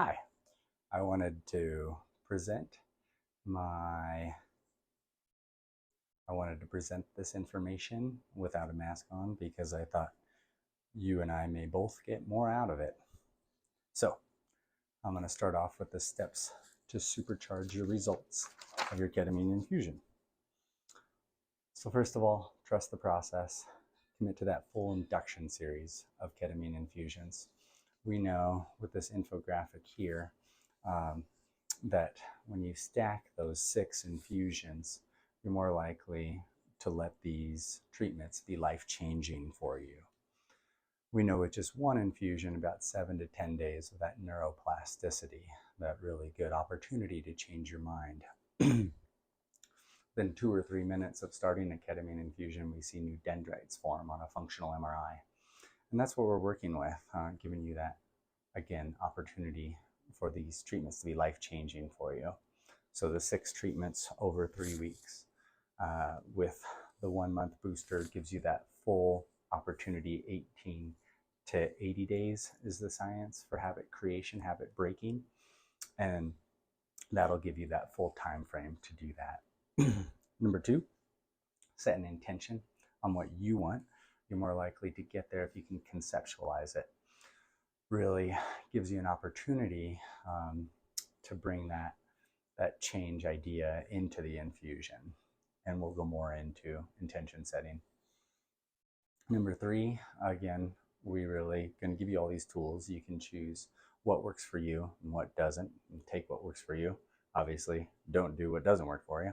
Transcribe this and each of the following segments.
Hi, I wanted to present my I wanted to present this information without a mask on because I thought you and I may both get more out of it. So, I'm going to start off with the steps to supercharge your results of your ketamine infusion. So, first of all, trust the process. Commit to that full induction series of ketamine infusions. We know with this infographic here that when you stack those 6 infusions, you're more likely to let these treatments be life-changing for you. We know with just one infusion, about 7 to 10 days of that neuroplasticity, that really good opportunity to change your mind. Then 2 or 3 minutes of starting a ketamine infusion, we see new dendrites form on a functional MRI. And that's what we're working with, giving you that, again, opportunity for these treatments to be life-changing for you. So the 6 treatments over 3 weeks with the 1-month booster gives you that full opportunity. 18 to 80 days is the science for habit creation, habit breaking, and that'll give you that full time frame to do that. Number 2, set an intention on what you want. You're more likely to get there if you can conceptualize it. Really gives you an opportunity to bring that change idea into the infusion. And we'll go more into intention setting. Number 3, again, we really going to give you all these tools. You can choose what works for you and what doesn't, and take what works for you. Obviously, don't do what doesn't work for you.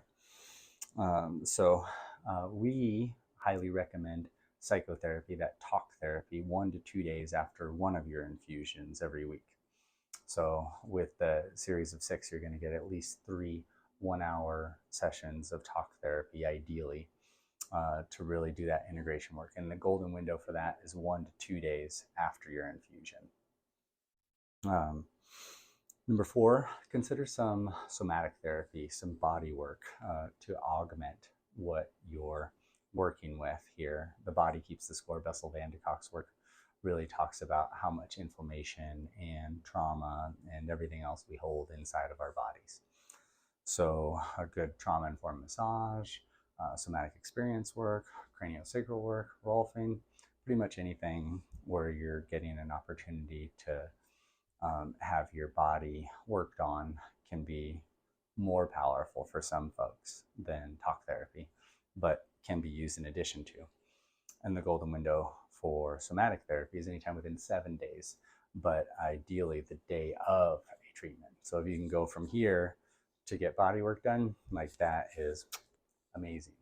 We highly recommend psychotherapy, that talk therapy, 1 to 2 days after one of your infusions every week. So with the series of 6, you're going to get at least 3 1-hour sessions of talk therapy, ideally, to really do that integration work. And the golden window for that is 1 to 2 days after your infusion. Number 4, consider some somatic therapy, some body work to augment what you're working with here. The Body Keeps the Score, Bessel van de Kolk's work, really talks about how much inflammation and trauma and everything else we hold inside of our bodies. So a good trauma-informed massage, somatic experience work, craniosacral work, Rolfing, pretty much anything where you're getting an opportunity to have your body worked on can be more powerful for some folks than talk therapy, but can be used in addition to. And the golden window for somatic therapy is anytime within 7 days, but ideally the day of a treatment. So if you can go from here to get body work done, like that is amazing.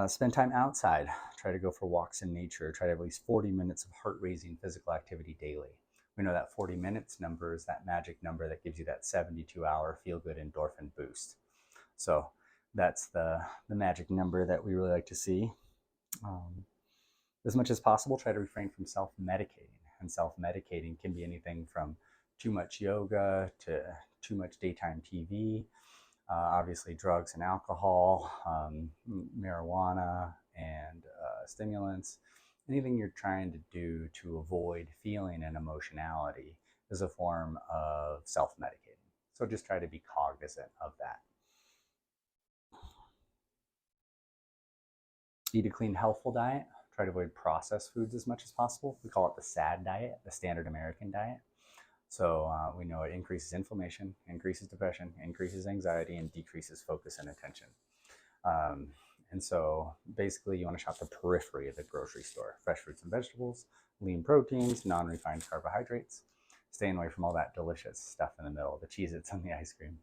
Spend time outside. Try to go for walks in nature. Try to have at least 40 minutes of heart-raising physical activity daily. We know that 40 minutes number is that magic number that gives you that 72-hour feel-good endorphin boost. So that's the magic number that we really like to see. As much as possible, try to refrain from self-medicating. And self-medicating can be anything from too much yoga to too much daytime TV, obviously drugs and alcohol, marijuana and stimulants. Anything you're trying to do to avoid feeling an emotionality is a form of self-medicating. So just try to be cognizant of that. Eat a clean, healthful diet. Try to avoid processed foods as much as possible. We call it the SAD diet, the standard American diet. So we know it increases inflammation, increases depression, increases anxiety, and decreases focus and attention. And so basically you want to shop the periphery of the grocery store. Fresh fruits and vegetables, lean proteins, non-refined carbohydrates. Staying away from all that delicious stuff in the middle, the Cheez-Its and the ice cream.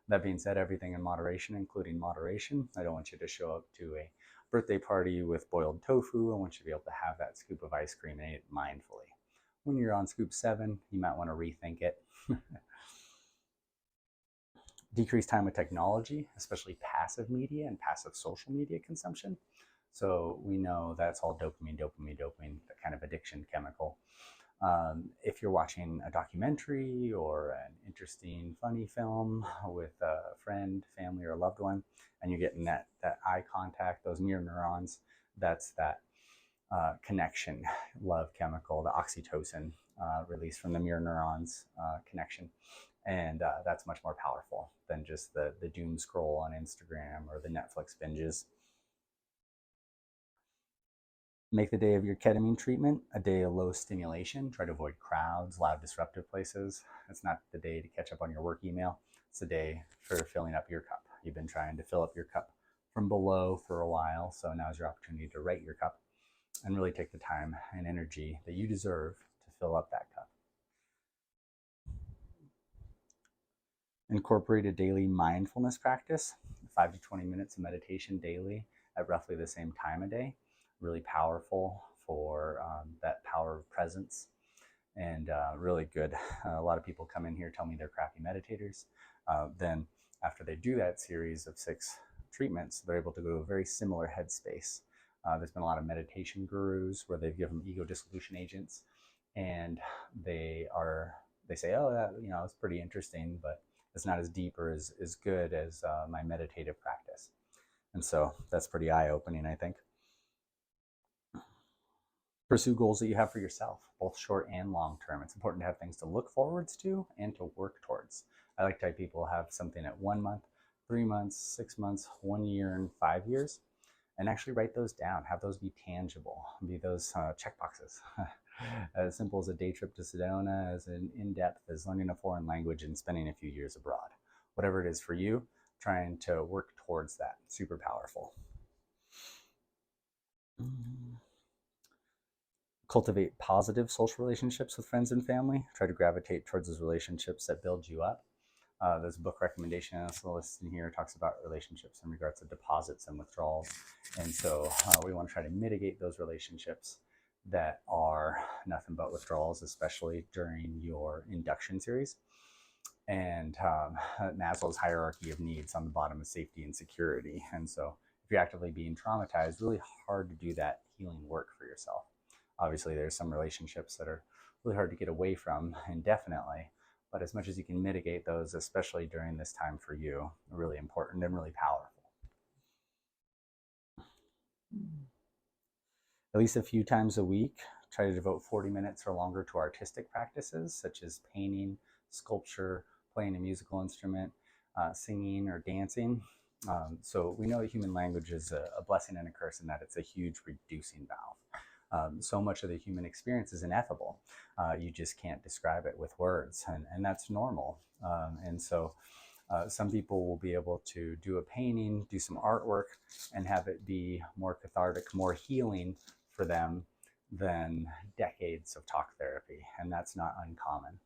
That being said, everything in moderation, including moderation. I don't want you to show up to a birthday party with boiled tofu. I want you to be able to have that scoop of ice cream and eat it mindfully. When you're on scoop 7, you might want to rethink it. Decrease time with technology, especially passive media and passive social media consumption. So we know that's all dopamine, that kind of addiction chemical. If you're watching a documentary or an interesting, funny film with a friend, family, or a loved one, and you're getting that eye contact, those mirror neurons, that's that connection, love chemical, the oxytocin released from the mirror neurons connection. And that's much more powerful than just the doom scroll on Instagram or the Netflix binges. Make the day of your ketamine treatment a day of low stimulation. Try to avoid crowds, loud, disruptive places. It's not the day to catch up on your work email. It's the day for filling up your cup. You've been trying to fill up your cup from below for a while, so now's your opportunity to right your cup and really take the time and energy that you deserve to fill up that cup. Incorporate a daily mindfulness practice, 5 to 20 minutes of meditation daily at roughly the same time a day. Really powerful for that power of presence, and really good. A lot of people come in here, tell me they're crappy meditators. Then after they do that series of 6 treatments, they're able to go to a very similar headspace. There's been a lot of meditation gurus where they've given ego dissolution agents, and they say, oh, that, it's pretty interesting, but it's not as deep or as good as my meditative practice. And so that's pretty eye-opening, I think. Pursue goals that you have for yourself, both short and long term. It's important to have things to look forwards to and to work towards. I like to have people have something at 1 month, 3 months, 6 months, 1 year, and 5 years, and actually write those down. Have those be tangible, be those check boxes. As simple as a day trip to Sedona, as in-depth as learning a foreign language and spending a few years abroad. Whatever it is for you, trying to work towards that. Super powerful. Cultivate positive social relationships with friends and family. Try to gravitate towards those relationships that build you up. There's a book recommendation on the list in here, talks about relationships in regards to deposits and withdrawals. And so we want to try to mitigate those relationships that are nothing but withdrawals, especially during your induction series. And Maslow's hierarchy of needs, on the bottom is safety and security. And so if you're actively being traumatized, really hard to do that healing work for yourself. Obviously, there's some relationships that are really hard to get away from indefinitely, but as much as you can mitigate those, especially during this time for you, are really important and really powerful. At least a few times a week, try to devote 40 minutes or longer to artistic practices such as painting, sculpture, playing a musical instrument, singing, or dancing. So we know that human language is a blessing and a curse in that it's a huge reducing valve. So much of the human experience is ineffable. You just can't describe it with words, and that's normal. And so some people will be able to do a painting, do some artwork, and have it be more cathartic, more healing for them than decades of talk therapy, and that's not uncommon.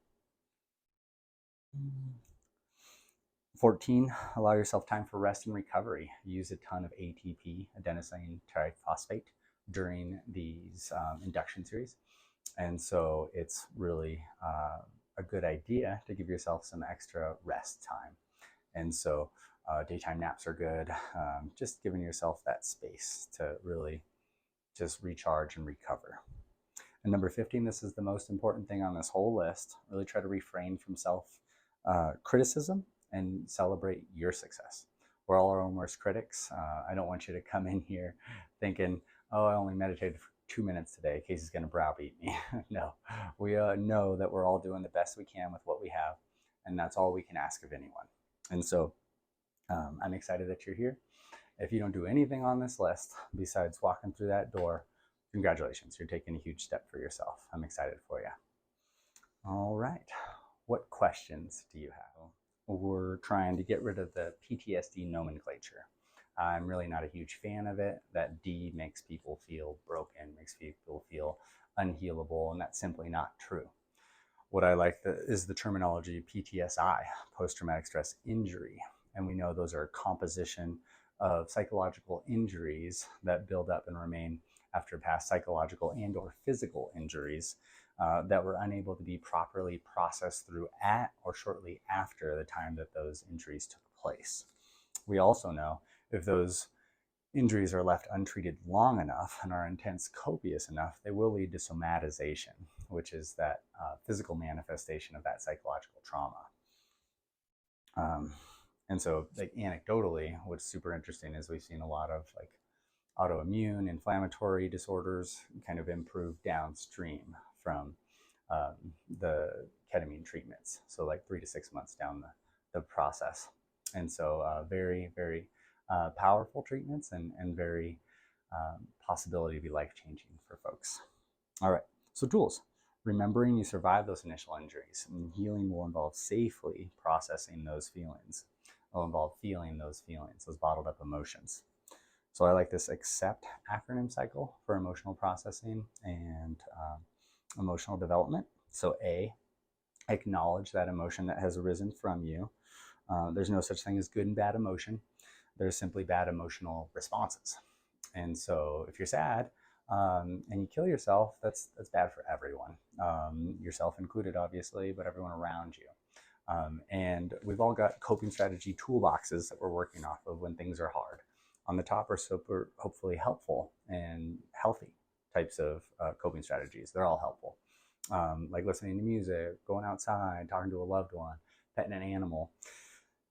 14, allow yourself time for rest and recovery. Use a ton of ATP, adenosine triphosphate, during these induction series. And so it's really a good idea to give yourself some extra rest time. And so daytime naps are good. Just giving yourself that space to really just recharge and recover. And number 15, this is the most important thing on this whole list. Really try to refrain from self-criticism and celebrate your success. We're all our own worst critics. I don't want you to come in here thinking, oh, I only meditated for 2 minutes today. Casey's going to browbeat me. No, we know that we're all doing the best we can with what we have, and that's all we can ask of anyone. And so I'm excited that you're here. If you don't do anything on this list besides walking through that door, congratulations, you're taking a huge step for yourself. I'm excited for you. All right, what questions do you have? We're trying to get rid of the PTSD nomenclature. I'm really not a huge fan of it. That D makes people feel broken, makes people feel unhealable, and that's simply not true. What I like is the terminology PTSI, post-traumatic stress injury. And we know those are a composition of psychological injuries that build up and remain after past psychological and or physical injuries that were unable to be properly processed through at or shortly after the time that those injuries took place. We also know if those injuries are left untreated long enough and are intense, copious enough, they will lead to somatization, which is that physical manifestation of that psychological trauma. And so, like, anecdotally, what's super interesting is we've seen a lot of like autoimmune, inflammatory disorders kind of improve downstream from the ketamine treatments. So like 3 to 6 months down the process. And so very, very powerful treatments and very possibility to be life-changing for folks. All right, so tools. Remembering you survived those initial injuries, and healing will involve safely processing those feelings. It will involve feeling those feelings, those bottled up emotions. So I like this ACCEPT acronym cycle for emotional processing and emotional development. So A, acknowledge that emotion that has arisen from you. There's no such thing as good and bad emotion. There's simply bad emotional responses. And so if you're sad and you kill yourself, that's bad for everyone, yourself included, obviously, but everyone around you. And we've all got coping strategy toolboxes that we're working off of when things are hard. On the top are super, hopefully helpful and healthy types of coping strategies. They're all helpful. Like listening to music, going outside, talking to a loved one, petting an animal.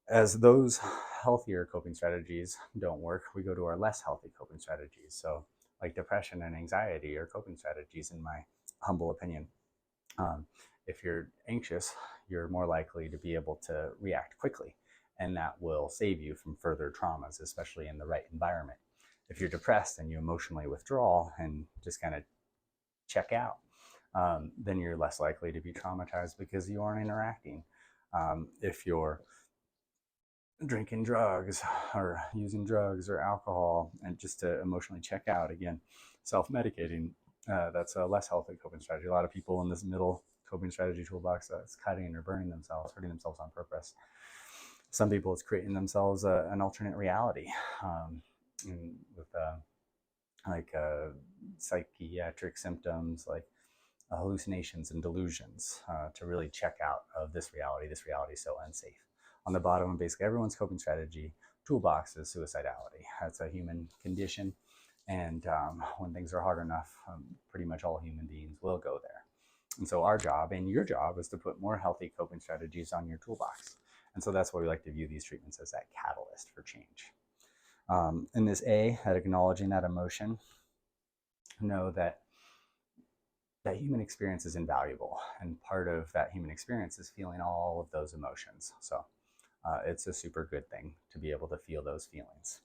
As those healthier coping strategies don't work, we go to our less healthy coping strategies. So like depression and anxiety are coping strategies, in my humble opinion. If you're anxious, you're more likely to be able to react quickly, and that will save you from further traumas, especially in the right environment. If you're depressed and you emotionally withdraw and just kind of check out, then you're less likely to be traumatized because you aren't interacting. If you're drinking drugs or using drugs or alcohol and just to emotionally check out, again, self-medicating, that's a less healthy coping strategy. A lot of people in this middle coping strategy toolbox, that's cutting or burning themselves, hurting themselves on purpose. Some people, it's creating themselves an alternate reality with psychiatric symptoms like hallucinations and delusions to really check out of this reality. This reality is so unsafe. On the bottom, basically everyone's coping strategy toolbox is suicidality. That's a human condition. And when things are hard enough, pretty much all human beings will go there. And so our job and your job is to put more healthy coping strategies on your toolbox. And so that's why we like to view these treatments as that catalyst for change. In this A, at acknowledging that emotion, know that human experience is invaluable. And part of that human experience is feeling all of those emotions. So it's a super good thing to be able to feel those feelings.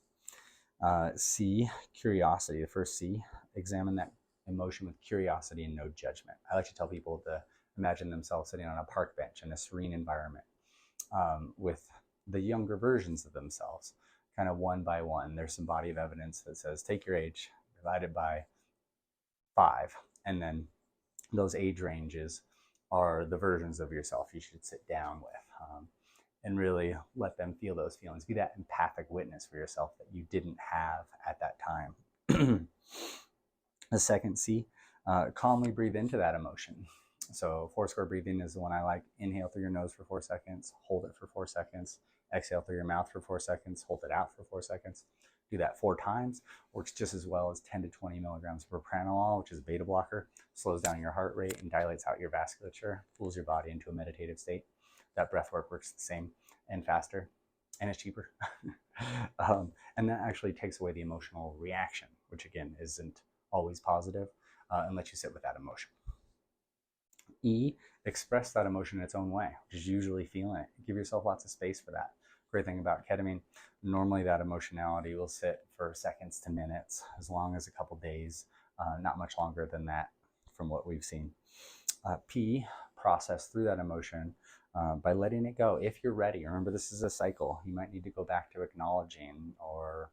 C, curiosity. The first C, examine that emotion with curiosity and no judgment. I like to tell people to imagine themselves sitting on a park bench in a serene environment with the younger versions of themselves, kind of one by one. There's some body of evidence that says take your age, divide it by 5, and then those age ranges are the versions of yourself you should sit down with and really let them feel those feelings. Be that empathic witness for yourself that you didn't have at that time. The second C, calmly breathe into that emotion. So 4-square breathing is the one I like. Inhale through your nose for 4 seconds, hold it for 4 seconds, exhale through your mouth for 4 seconds, hold it out for 4 seconds. Do that 4 times. Works just as well as 10 to 20 milligrams of propranolol, which is a beta blocker, slows down your heart rate and dilates out your vasculature, cools your body into a meditative state. That breath work works the same and faster, and it's cheaper. And that actually takes away the emotional reaction, which again isn't always positive, and lets you sit with that emotion. E, express that emotion in its own way, which is usually feeling it. Give yourself lots of space for that. Great thing about ketamine, normally that emotionality will sit for seconds to minutes, as long as a couple days, not much longer than that from what we've seen. P, process through that emotion by letting it go if you're ready. Remember, this is a cycle. You might need to go back to acknowledging or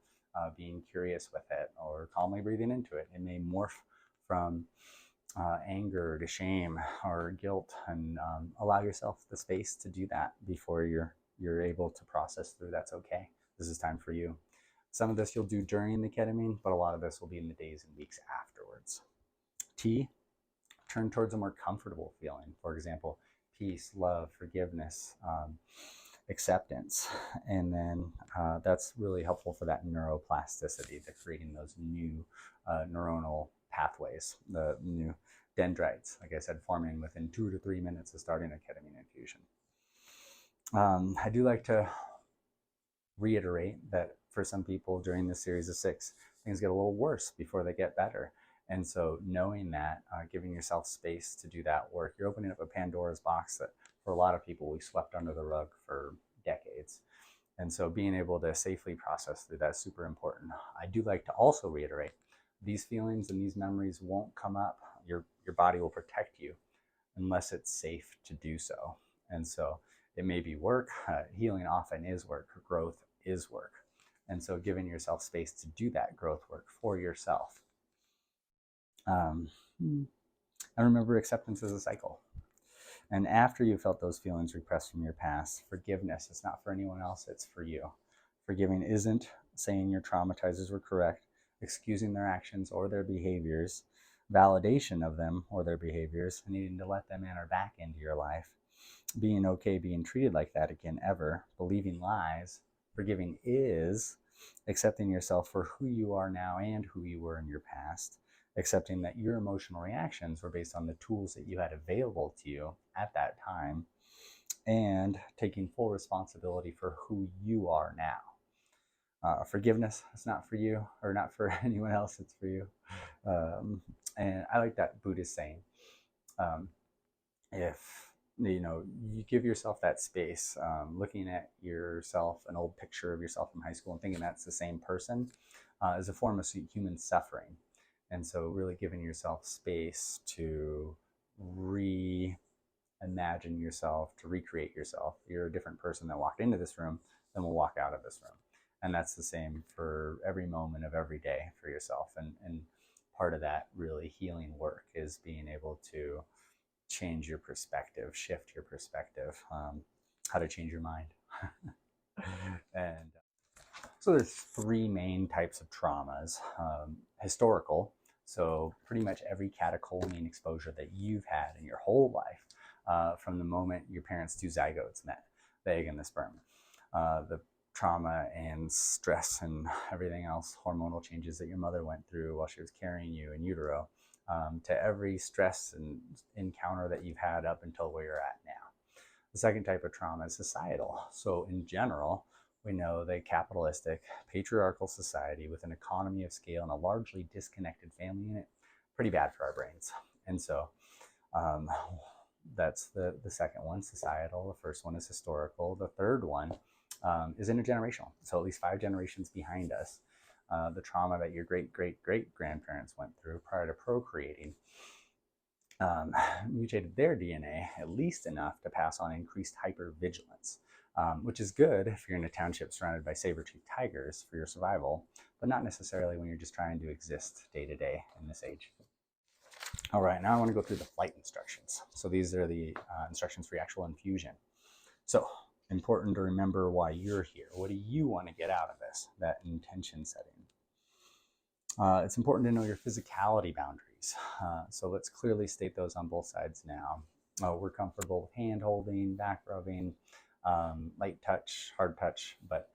being curious with it or calmly breathing into it. It may morph from anger to shame or guilt, and allow yourself the space to do that before you're able to process through. That's okay. This is time for you. Some of this you'll do during the ketamine, but a lot of this will be in the days and weeks afterwards. T, turn towards a more comfortable feeling. For example, peace, love, forgiveness, acceptance. And then that's really helpful for that neuroplasticity, to creating those new neuronal pathways, the new dendrites, like I said, forming within 2 to 3 minutes of starting a ketamine infusion. I do like to reiterate that for some people during this series of 6, things get a little worse before they get better. And so knowing that, giving yourself space to do that work, you're opening up a Pandora's box that for a lot of people we swept under the rug for decades. And so being able to safely process through that's super important. I do like to also reiterate, these feelings and these memories won't come up. Your body will protect you unless it's safe to do so. And so it may be work. Healing often is work. Growth is work. And so giving yourself space to do that growth work for yourself. And remember, acceptance is a cycle. And after you felt those feelings repressed from your past, forgiveness is not for anyone else, it's for you. Forgiving isn't saying your traumatizers were correct, excusing their actions or their behaviors, validation of them or their behaviors, needing to let them in or back into your life, being okay being treated like that again ever, believing lies. Forgiving is accepting yourself for who you are now and who you were in your past, accepting that your emotional reactions were based on the tools that you had available to you at that time, and taking full responsibility for who you are now. Forgiveness is not for you or not for anyone else, it's for you. And I like that Buddhist saying, if you give yourself that space, looking at yourself, an old picture of yourself from high school and thinking that's the same person, is a form of human suffering. And so really giving yourself space to reimagine yourself, to recreate yourself. You're a different person that walked into this room than will walk out of this room. And that's the same for every moment of every day for yourself. And part of that really healing work is being able to change your perspective, shift your perspective, how to change your mind. And so there's three main types of traumas. Historical, so pretty much every catecholamine exposure that you've had in your whole life, from the moment your parents' two zygotes met, the egg and the sperm. The trauma and stress and everything else, hormonal changes that your mother went through while she was carrying you in utero, to every stress and encounter that you've had up until where you're at now. The second type of trauma is societal. So in general, we know that capitalistic, patriarchal society with an economy of scale and a largely disconnected family unit, pretty bad for our brains. And so that's the second one, societal. The first one is historical. The third one is intergenerational. So at least 5 generations behind us, the trauma that your great-great-great-grandparents went through prior to procreating mutated their DNA at least enough to pass on increased hypervigilance, which is good if you're in a township surrounded by saber-toothed tigers for your survival, but not necessarily when you're just trying to exist day to day in this age. All right, now I want to go through the flight instructions. So these are the instructions for your actual infusion. So important to remember why you're here. What do you want to get out of this? That intention setting. It's important to know your physicality boundaries. So let's clearly state those on both sides now. We're comfortable with hand holding, back rubbing, light touch, hard touch, but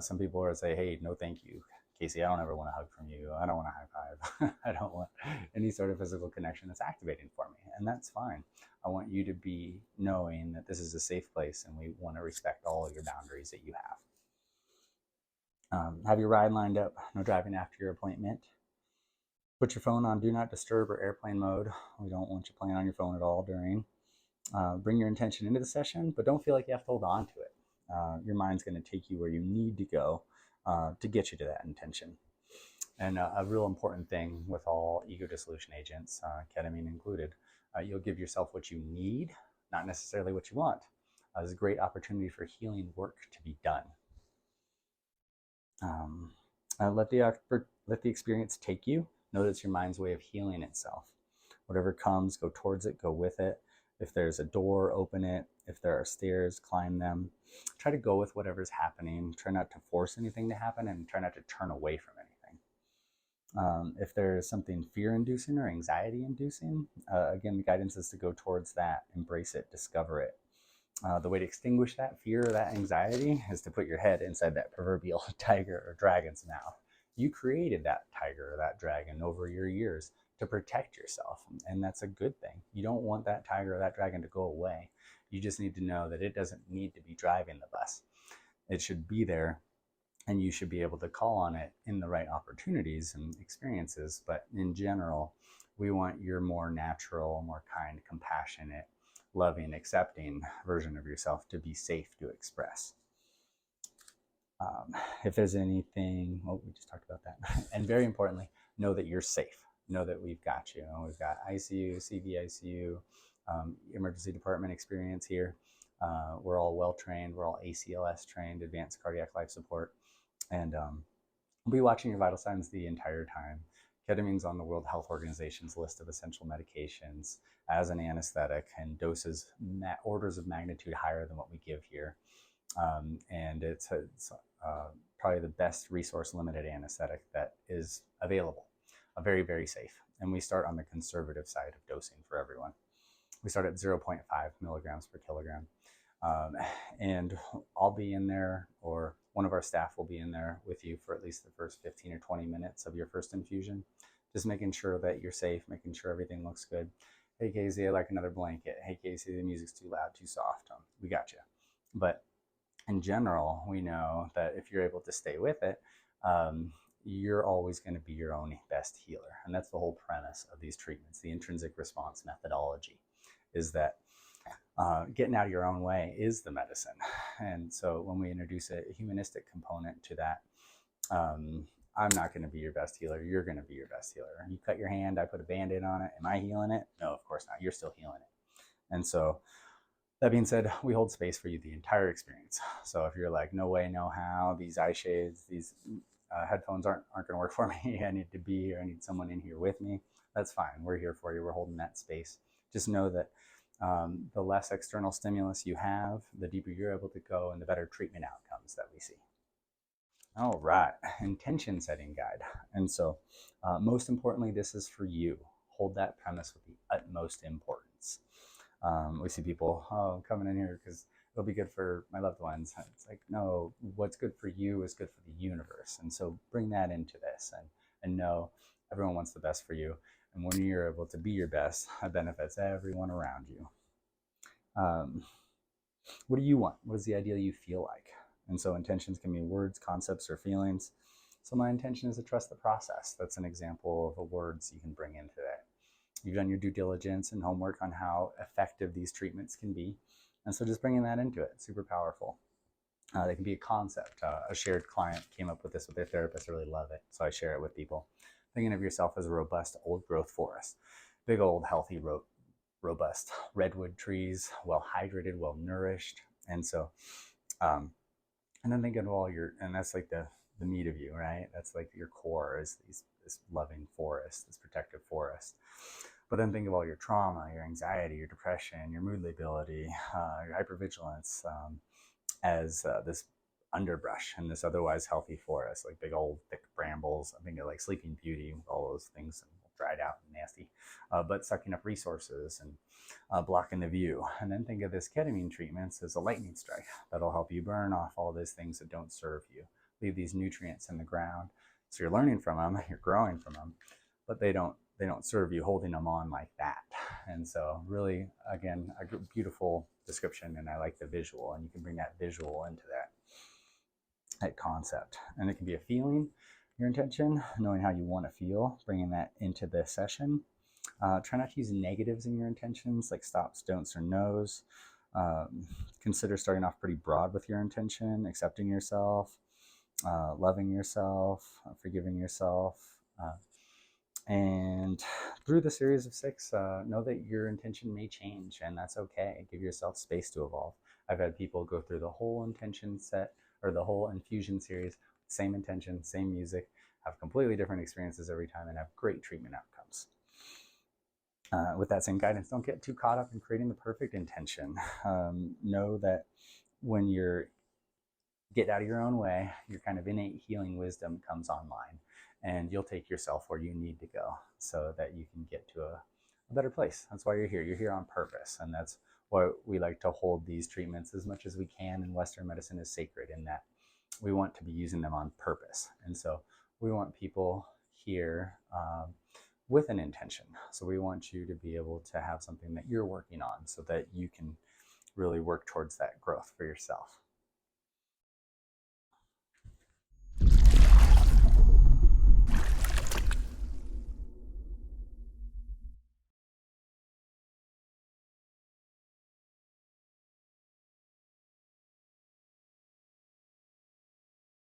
some people are say, hey, no thank you, Casey, I don't ever want a hug from you. I don't want a high five. I don't want any sort of physical connection that's activating for me. And that's fine. I want you to be knowing that this is a safe place and we want to respect all of your boundaries that you have. Have your ride lined up, no driving after your appointment. Put your phone on do not disturb or airplane mode. We don't want you playing on your phone at all during. Bring your intention into the session, but don't feel like you have to hold on to it. Your mind's going to take you where you need to go to get you to that intention. And a real important thing with all ego dissolution agents, ketamine included, you'll give yourself what you need, not necessarily what you want. There's a great opportunity for healing work to be done. Let the experience take you. Know that it's your mind's way of healing itself. Whatever comes, go towards it, go with it. If there's a door, open it. If there are stairs, climb them. Try to go with whatever's happening. Try not to force anything to happen and try not to turn away from anything. If there's something fear-inducing or anxiety-inducing, again, the guidance is to go towards that, embrace it, discover it. The way to extinguish that fear or that anxiety is to put your head inside that proverbial tiger or dragon's mouth. You created that tiger or that dragon over your years to protect yourself, and that's a good thing. You don't want that tiger or that dragon to go away. You just need to know that it doesn't need to be driving the bus. It should be there and you should be able to call on it in the right opportunities and experiences. But in general, we want your more natural, more kind, compassionate, loving, accepting version of yourself to be safe to express. If there's anything, well, we just talked about that. And very importantly, know that you're safe. Know that we've got you. We've got ICU, CVICU, emergency department experience here. We're all well trained. We're all ACLS trained, advanced cardiac life support. And we'll be watching your vital signs the entire time. Ketamine's on the World Health Organization's list of essential medications as an anesthetic, and doses orders of magnitude higher than what we give here. And it's probably the best resource limited anesthetic that is available. Very, very safe. And we start on the conservative side of dosing for everyone. We start at 0.5 milligrams per kilogram. And I'll be in there, or one of our staff will be in there with you for at least the first 15 or 20 minutes of your first infusion, just making sure that you're safe, making sure everything looks good. Hey, Casey, I'd like another blanket. Hey, Casey, the music's too loud, too soft. We got you. But in general, we know that if you're able to stay with it, you're always going to be your own best healer. And that's the whole premise of these treatments. The intrinsic response methodology is that getting out of your own way is the medicine. And so when we introduce a humanistic component to that, I'm not going to be your best healer. You're going to be your best healer. You cut your hand, I put a Band-Aid on it. Am I healing it? No, of course not. You're still healing it. And so that being said, we hold space for you the entire experience. So if you're like, no way, no how, these eye shades, these headphones aren't going to work for me. I need to be here. I need someone in here with me. That's fine. We're here for you. We're holding that space. Just know that the less external stimulus you have, the deeper you're able to go and the better treatment outcomes that we see. All right, intention setting guide. And so most importantly, this is for you. Hold that premise with the utmost importance. We see people coming in here because it'll be good for my loved ones. It's like, no, what's good for you is good for the universe. And so bring that into this and know everyone wants the best for you. And when you're able to be your best, it benefits everyone around you. What do you want? What is the ideal you feel like? And so intentions can be words, concepts, or feelings. So my intention is to trust the process. That's an example of words you can bring into that. You've done your due diligence and homework on how effective these treatments can be. And so just bringing that into it, super powerful. They can be a concept. A shared client came up with this with their therapist. I really love it. So I share it with people. Thinking of yourself as a robust old growth forest. Big old healthy robust redwood trees, well hydrated, well nourished. And so and then think of all your, and that's like the meat of you, right? That's like your core is this loving forest, this protective forest. But then think of all your trauma, your anxiety, your depression, your mood lability, your hypervigilance as this underbrush in this otherwise healthy forest, like big old thick brambles. I'm thinking of like Sleeping Beauty with all those things dried out and nasty, but sucking up resources and blocking the view. And then think of this ketamine treatments as a lightning strike that'll help you burn off all those things that don't serve you. Leave these nutrients in the ground. So you're learning from them, you're growing from them, but they don't serve you holding them on like that. And so really, again, a beautiful description, and I like the visual, and you can bring that visual into that concept. And it can be a feeling, your intention, knowing how you want to feel, bringing that into the session. Try not to use negatives in your intentions, like stops, don'ts, or no's. Consider starting off pretty broad with your intention, accepting yourself, loving yourself, forgiving yourself. And through the series of 6, know that your intention may change, and that's okay. Give yourself space to evolve. I've had people go through the whole intention set or the whole infusion series, same intention, same music, have completely different experiences every time, and have great treatment outcomes. With that same guidance, don't get too caught up in creating the perfect intention. Know that when you're get out of your own way, your kind of innate healing wisdom comes online, and you'll take yourself where you need to go so that you can get to a better place. That's why you're here. You're here on purpose, and that's why we like to hold these treatments as much as we can. And Western medicine is sacred in that we want to be using them on purpose. And so we want people here with an intention. So we want you to be able to have something that you're working on so that you can really work towards that growth for yourself.